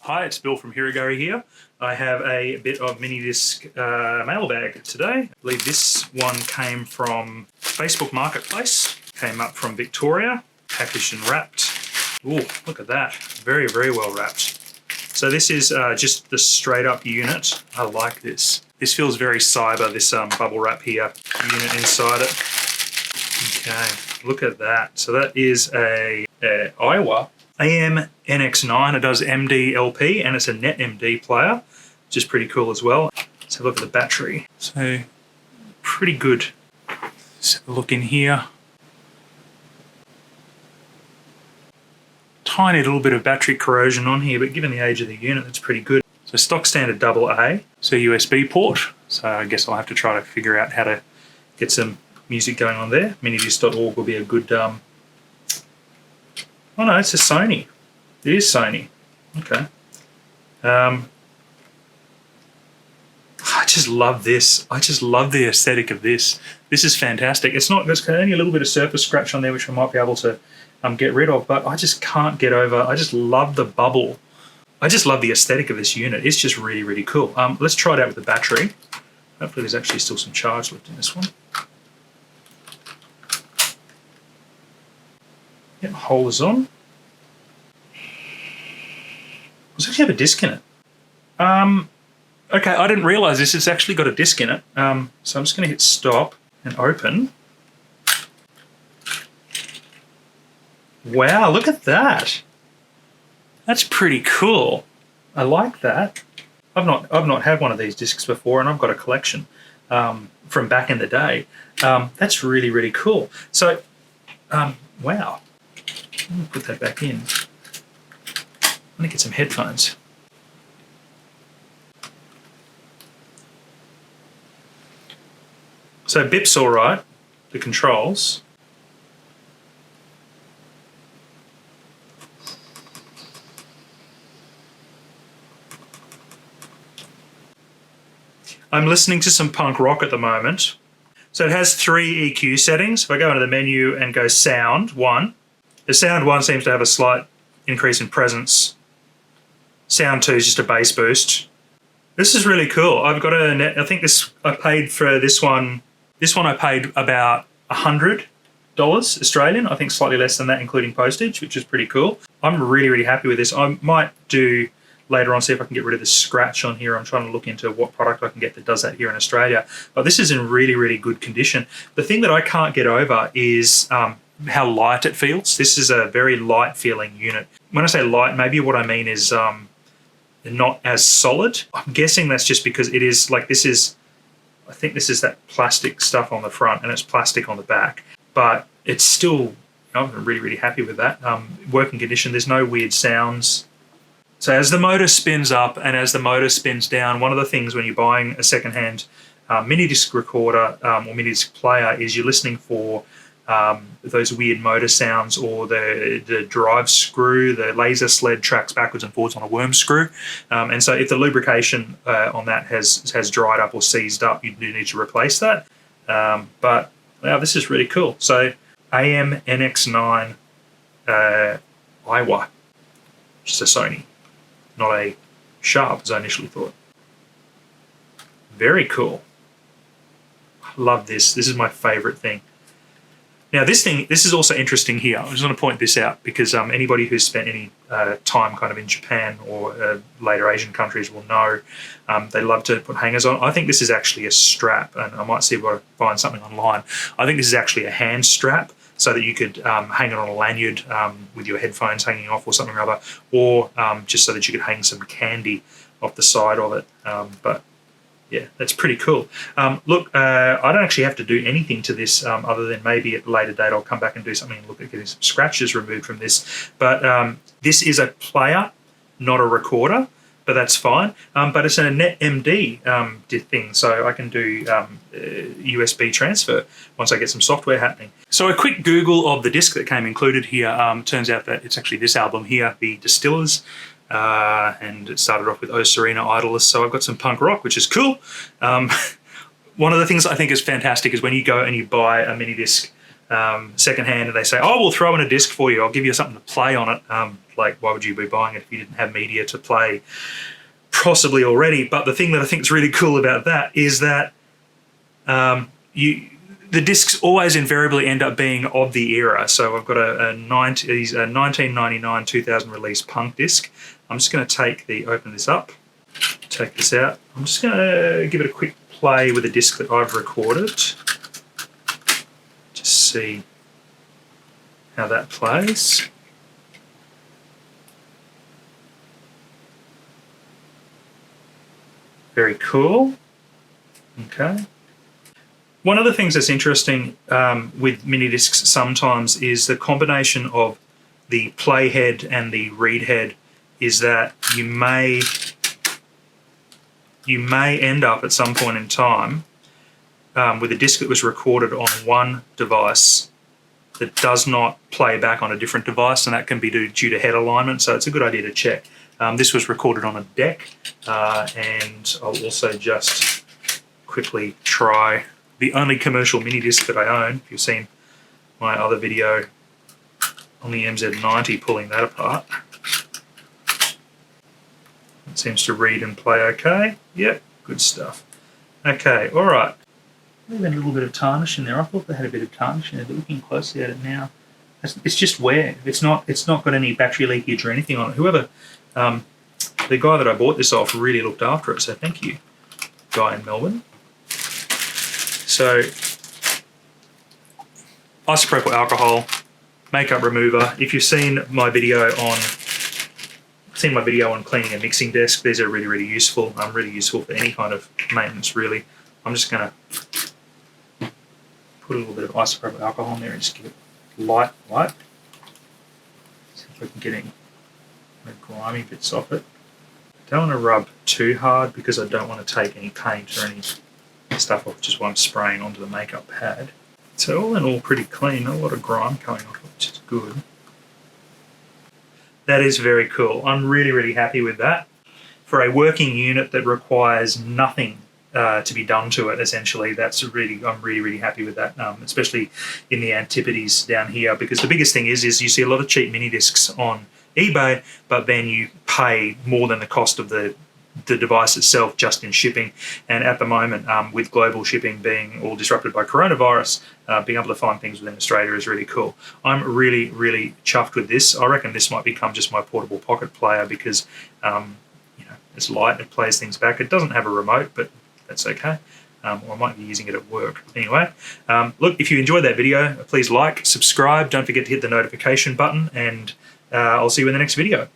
Hi, it's Bill from Hirogari here. I have a bit of MiniDisc mailbag today. I believe this one came from Facebook Marketplace. Came up from Victoria, packaged and wrapped. Ooh, look at that. Very, very well wrapped. So this is just the straight up unit. I like this. This feels very cyber, this bubble wrap here. Unit inside it. Okay, look at that. So that is a Aiwa AM-NX9. It does MD LP and it's a net MD player, which is pretty cool as well. Let's have a look at the battery. So pretty good. Let's have a look in here. Tiny little bit of battery corrosion on here, but given the age of the unit, it's pretty good. So stock standard AA, so USB port. So I guess I'll have to try to figure out how to get some music going on there. MiniDisc.org will be a good oh no, it's a Sony. It is Sony. Okay. I just love this. I just love the aesthetic of this. This is fantastic. There's only a little bit of surface scratch on there which I might be able to get rid of, but I just can't get over. I just love the bubble. I just love the aesthetic of this unit. It's just really, really cool. Let's try it out with the battery. Hopefully there's actually still some charge left in this one. Yep, hole is on. Does it actually have a disc in it? Okay, I didn't realise this. It's actually got a disc in it. So I'm just going to hit stop and open. Wow, look at that. That's pretty cool. I like that. I've not had one of these discs before, and I've got a collection from back in the day. That's really, really cool. So, wow. Let me put that back in. I'm going to get some headphones. So bip's all right, the controls. I'm listening to some punk rock at the moment. So it has 3 EQ settings. If I go into the menu and go sound 1, the sound 1 seems to have a slight increase in presence. Sound 2 is just a bass boost. This is really cool. I've got a net, I think I paid for this one. This one I paid about $100 Australian. I think slightly less than that, including postage, which is pretty cool. I'm really, really happy with this. I might do later on, see if I can get rid of the scratch on here. I'm trying to look into what product I can get that does that here in Australia. But this is in really, really good condition. The thing that I can't get over is how light it feels. This is a very light feeling unit. When I say light, maybe what I mean is not as solid. I'm guessing that's just because it is like this is, I think this is that plastic stuff on the front and it's plastic on the back. But it's still, I'm really, really happy with that. Working condition, there's no weird sounds. So as the motor spins up and as the motor spins down, one of the things when you're buying a secondhand MiniDisc recorder or MiniDisc player is you're listening for those weird motor sounds, or the drive screw, the laser sled tracks backwards and forwards on a worm screw. And so if the lubrication on that has dried up or seized up, you do need to replace that. But wow, this is really cool. So AM-NX9 Aiwa, which is a Sony, not a Sharp as I initially thought. Very cool. I love this. This is my favorite thing. Now this is also interesting here. I just want to point this out because anybody who's spent any time kind of in Japan or later Asian countries will know they love to put hangers on. I think this is actually a strap, and I might see if I find something online. I think this is actually a hand strap so that you could hang it on a lanyard with your headphones hanging off or something or other, or just so that you could hang some candy off the side of it. But yeah, that's pretty cool. Look, I don't actually have to do anything to this other than maybe at a later date I'll come back and do something and look at getting some scratches removed from this. But this is a player, not a recorder, but that's fine. But it's a net MD thing, so I can do USB transfer once I get some software happening. So a quick Google of the disc that came included here turns out that it's actually this album here, The Distillers. And it started off with Oh Serena Idolist, so I've got some punk rock, which is cool. One of the things I think is fantastic is when you go and you buy a MiniDisc secondhand and they say, oh, we'll throw in a disc for you. I'll give you something to play on it. Like, why would you be buying it if you didn't have media to play possibly already? But the thing that I think is really cool about that is that the discs always invariably end up being of the era. So I've got a 1999 2000 release punk disc. I'm just going to open this up, take this out. I'm just going to give it a quick play with a disc that I've recorded. Just see how that plays. Very cool. Okay. One of the things that's interesting with mini discs sometimes is the combination of the playhead and the read head is that you may end up at some point in time with a disc that was recorded on one device that does not play back on a different device, and that can be due to head alignment, so it's a good idea to check. This was recorded on a deck, and I'll also just quickly try the only commercial mini disc that I own. If you've seen my other video on the MZ90 pulling that apart. It seems to read and play okay. Yep, good stuff. Okay, all right. Maybe a little bit of tarnish in there. I thought they had a bit of tarnish in there, but looking closely at it now, it's just wear. It's not got any battery leakage or anything on it. Whoever, the guy that I bought this off really looked after it, so thank you, guy in Melbourne. So, isopropyl alcohol, makeup remover. If you've seen my video on cleaning a mixing desk, these are really, really useful. Really useful for any kind of maintenance, really. I'm just going to put a little bit of isopropyl alcohol in there and just give it light. See if I can get any grimy bits off it. Don't want to rub too hard because I don't want to take any paint or any stuff off just while I'm spraying onto the makeup pad. So all in all, pretty clean. Not a lot of grime coming off it, which is good. That is very cool. I'm really, really happy with that. For a working unit that requires nothing to be done to it, essentially, I'm really, really happy with that, especially in the Antipodes down here, because the biggest thing is you see a lot of cheap mini discs on eBay, but then you pay more than the cost of the device itself just in shipping. And at the moment, with global shipping being all disrupted by coronavirus, being able to find things within Australia is really cool. I'm really, really chuffed with this. I reckon this might become just my portable pocket player because it's light, it plays things back. It doesn't have a remote, but that's okay. Or I might be using it at work. Anyway, look, if you enjoyed that video, please like, subscribe, don't forget to hit the notification button, and I'll see you in the next video.